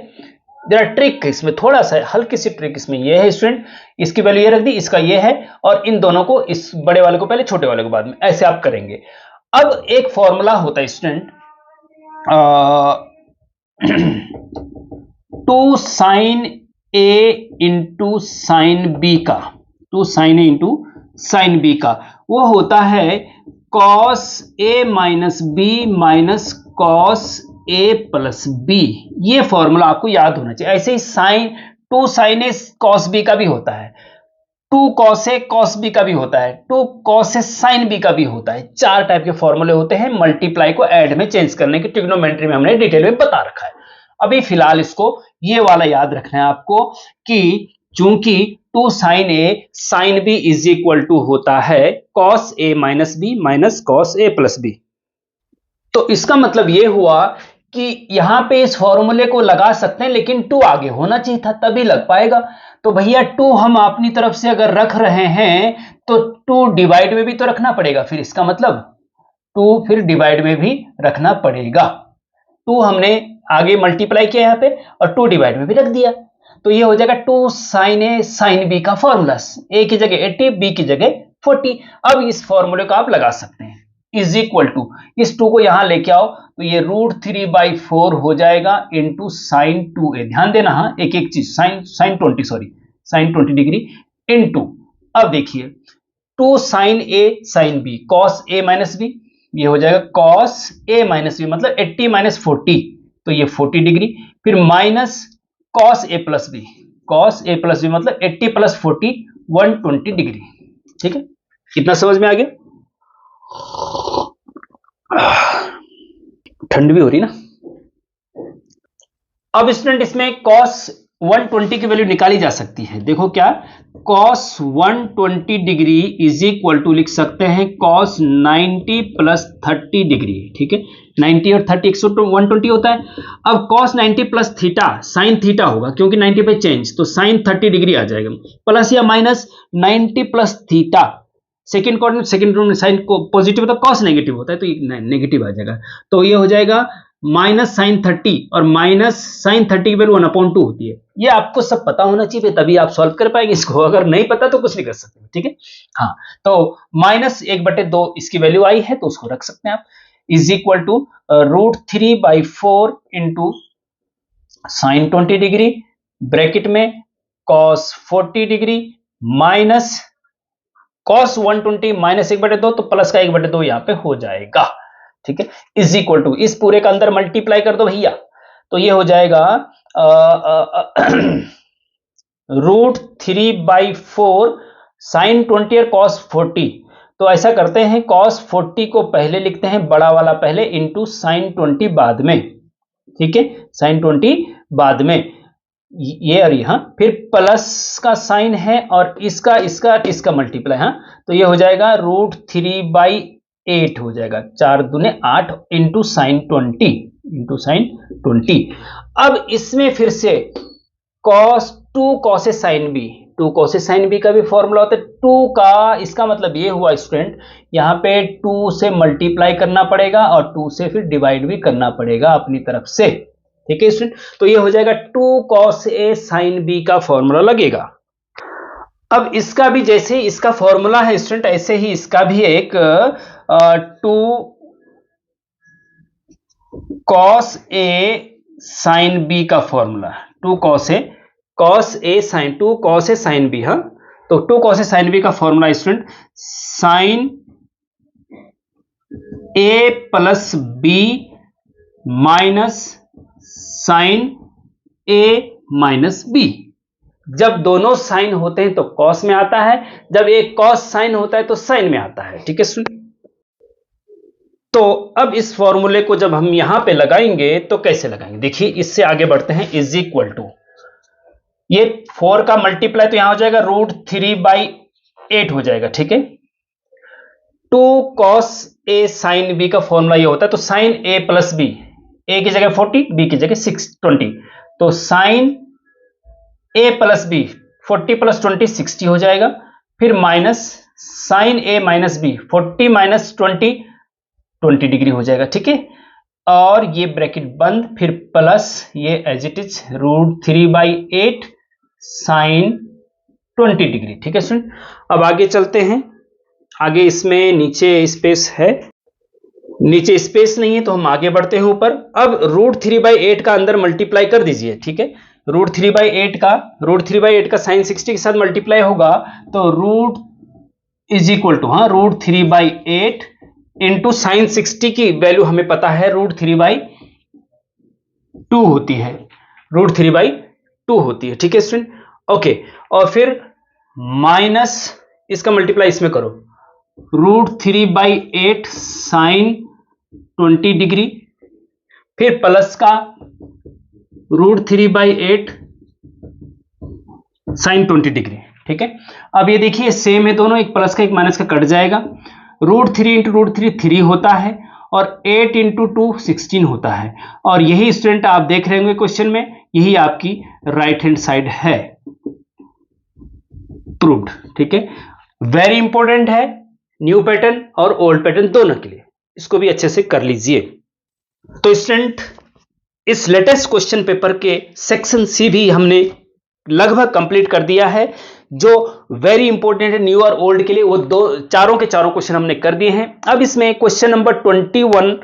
[SPEAKER 1] जरा ट्रिक इसमें, थोड़ा सा हल्की सी ट्रिक इसमें यह है स्टूडेंट, इसकी वैल्यू ये रख दी, इसका ये है, और इन दोनों को, इस बड़े वाले को पहले, छोटे वाले को बाद में, ऐसे आप करेंगे। अब एक फॉर्मूला होता है स्टूडेंट, 2 साइन ए इंटू साइन बी का, 2 साइन ए इंटू साइन बी का, वो होता है cos A minus B minus cos A plus B. ये फॉर्मूला आपको याद होना चाहिए। ऐसे ही साइन 2 साइन ए कॉस बी का भी होता है, 2 कॉस ए कॉस बी का भी होता है, 2 कॉस ए साइन बी का भी होता है। 4 टाइप के फॉर्मूले होते हैं मल्टीप्लाई को ऐड में चेंज करने की, ट्रिग्नोमेट्री में हमने डिटेल में बता रखा है। अभी फिलहाल इसको ये वाला याद रखना है आपको कि चूंकि 2 sine A sine B is equal to होता है cos A minus B minus cos A plus B. तो इसका मतलब ये हुआ कि यहां पे इस फॉर्मूले को लगा सकते हैं, लेकिन 2 आगे होना चाहिए था, तभी लग पाएगा। तो भैया 2 हम अपनी तरफ से अगर रख रहे हैं तो 2 डिवाइड में भी तो रखना पड़ेगा, फिर इसका मतलब 2 फिर डिवाइड में भी रखना पड़ेगा। 2 हमने आगे मल्टीप्लाई किया यहां पे, और 2 डिवाइड में भी रख दिया, तो ये हो जाएगा 2 साइन ए साइन बी का फॉर्मूला, ए की जगह 80, बी की जगह 40। अब इस फॉर्मूले को आप लगा सकते हैं, इज इक्वल टू, इस 2 को यहां लेके आओ तो ये √3/4 हो जाएगा इंटू साइन 2a। ध्यान देना, हाँ, एक एक चीज, साइन 20 डिग्री इंटू, अब देखिए 2 sine A sine B cos A minus B, ये हो जाएगा कॉस ए माइनस बी, मतलब 80 माइनस 40, तो ये 40 डिग्री, फिर minus cos A plus B, cos A plus B मतलब 80 प्लस 40 120 डिग्री। ठीक है, कितना समझ में आ गया? ठंड भी हो रही ना। अब स्टूडेंट इसमें cos 120 की वैल्यू निकाली जा सकती है। देखो क्या, cos 120 degree is equal to लिख सकते हैं cos 90 प्लस 30 डिग्री। ठीक है, 90 और 30 120 होता है। अब cos 90 plus theta sine theta होगा, क्योंकि 90 पे चेंज, तो साइन 30 डिग्री आ जाएगा, प्लस या minus 90 plus theta, second coordinate second room में साइन को पॉजिटिव होता है, कॉस नेगेटिव होता है, तो ये नेगेटिव आ जाएगा। तो ये हो जाएगा माइनस साइन 30, और माइनस साइन 30 की वैल्यू 1/2 होती है। ये आपको सब पता होना चाहिए, तभी आप सॉल्व कर पाएंगे इसको, अगर नहीं पता तो कुछ नहीं कर सकते। ठीक है, हाँ, तो माइनस 1/2 इसकी वैल्यू आई है, तो उसको रख सकते हैं आप, is equal to √3/4 into sine 20 degree bracket में cos 40 degree minus cos 120 minus 1/2, तो प्लस का 1/2 यहां पे हो जाएगा। ठीक है, इज इक्वल टू, इस पूरे का अंदर मल्टीप्लाई कर दो भैया, तो ये हो जाएगा √3/4 साइन 20 और cos 40। तो ऐसा करते हैं, cos 40 को पहले लिखते हैं, बड़ा वाला पहले, इंटू साइन 20 बाद में। ठीक है, साइन 20 बाद में, ये और यहां फिर प्लस का साइन है, और इसका मल्टीप्लाई, हाँ, तो ये हो जाएगा √3/8 हो जाएगा, 4 दूने 8 इंटू साइन 20। अब इसमें फिर से2 cos sine B, 2 cos sine B का भी फॉर्मूला होता है 2 का। इसका मतलब ये हुआ स्टूडेंट, यहां पे 2 से मल्टीप्लाई करना पड़ेगा, और 2 से फिर डिवाइड भी करना पड़ेगा अपनी तरफ से। ठीक है स्टूडेंट, तो ये हो जाएगा 2 cos a sin b का फॉर्मूला लगेगा। अब इसका भी जैसे इसका फॉर्मूला है स्टूडेंट, ऐसे ही इसका भी एक 2 cos a sin b का formula, 2 cos a sin b, हाँ, तो 2 cos a sin b का फॉर्मूला स्टूडेंट, साइन ए प्लस बी माइनस साइन ए माइनस बी। जब दोनों साइन होते हैं तो कॉस में आता है, जब एक कॉस साइन होता है तो साइन में आता है। ठीक है सुन, तो अब इस फॉर्मूले को जब हम यहां पे लगाएंगे तो कैसे लगाएंगे, देखिए इससे आगे बढ़ते हैं। इज इक्वल टू ये 4 का मल्टीप्लाई तो यहां हो जाएगा √3/8 हो जाएगा। ठीक है, 2 cos a sin b का फॉर्मूला ये होता है, तो sine a plus B, A की जगह 40, बी की जगह 20, तो sine a plus B 40 plus 20 60 हो जाएगा, फिर minus sine a minus B 40 minus 20 degree हो जाएगा। ठीक है, और ये ब्रैकेट बंद, फिर प्लस ये as it is √3/8 sine 20 degree. ठीक है सुन, अब आगे चलते हैं। आगे इसमें नीचे स्पेस है, नीचे स्पेस नहीं है तो हम आगे बढ़ते हैं ऊपर। अब √3/8 का अंदर मल्टीप्लाई कर दीजिए। ठीक है, √3/8 का साइन 60 के साथ मल्टीप्लाई होगा, तो root is equal to √3/8 into sine 60 की वैल्यू हमें पता है √3/2 होती है, √3/2 होती है। ठीक है स्टूडेंट, ओके, और फिर माइनस इसका मल्टीप्लाई इसमें करो, √3/8 साइन 20 डिग्री, फिर प्लस का √3/8 साइन 20 डिग्री। ठीक है, अब ये देखिए सेम है दोनों, एक प्लस का एक माइनस का कट जाएगा, √3 इंटू √3 3 होता है, और 8 इंटू 2 16 होता है। और यही स्टूडेंट आप देख रहे होंगे क्वेश्चन में, यही आपकी राइट हैंड साइड है, प्रूव्ड। ठीक है, वेरी इंपॉर्टेंट है न्यू पैटर्न और ओल्ड पैटर्न दोनों के लिए, इसको भी अच्छे से कर लीजिए। तो स्टूडेंट इस लेटेस्ट क्वेश्चन पेपर के सेक्शन सी भी हमने लगभग कंप्लीट कर दिया है, जो वेरी इंपॉर्टेंट है न्यू और ओल्ड के लिए, वो चारों के चारों क्वेश्चन हमने कर दिए हैं। अब इसमें क्वेश्चन नंबर 21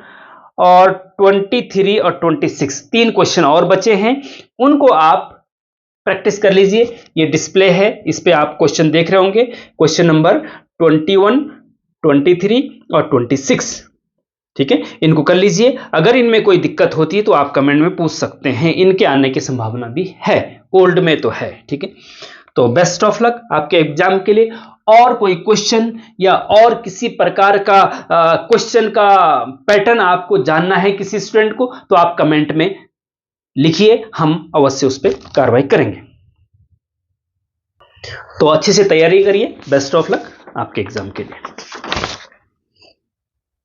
[SPEAKER 1] और 23 और 26 तीन क्वेश्चन और बचे हैं, उनको आप प्रैक्टिस कर लीजिए। ये डिस्प्ले है, इस पे आप क्वेश्चन देख रहे होंगे, क्वेश्चन नंबर 21, 23 और 26। ठीक है, इनको कर लीजिए। अगर इनमें कोई दिक्कत होती है तो आप कमेंट में पूछ सकते हैं, इनके आने की संभावना भी है, ओल्ड में तो है। ठीक है, तो बेस्ट ऑफ लक आपके एग्जाम के लिए। और कोई क्वेश्चन या और किसी प्रकार का क्वेश्चन का पैटर्न आपको जानना है किसी स्टूडेंट को, तो आप कमेंट में लिखिए, हम अवश्य उस पर कार्रवाई करेंगे। तो अच्छे से तैयारी करिए, बेस्ट ऑफ लक आपके एग्जाम के लिए।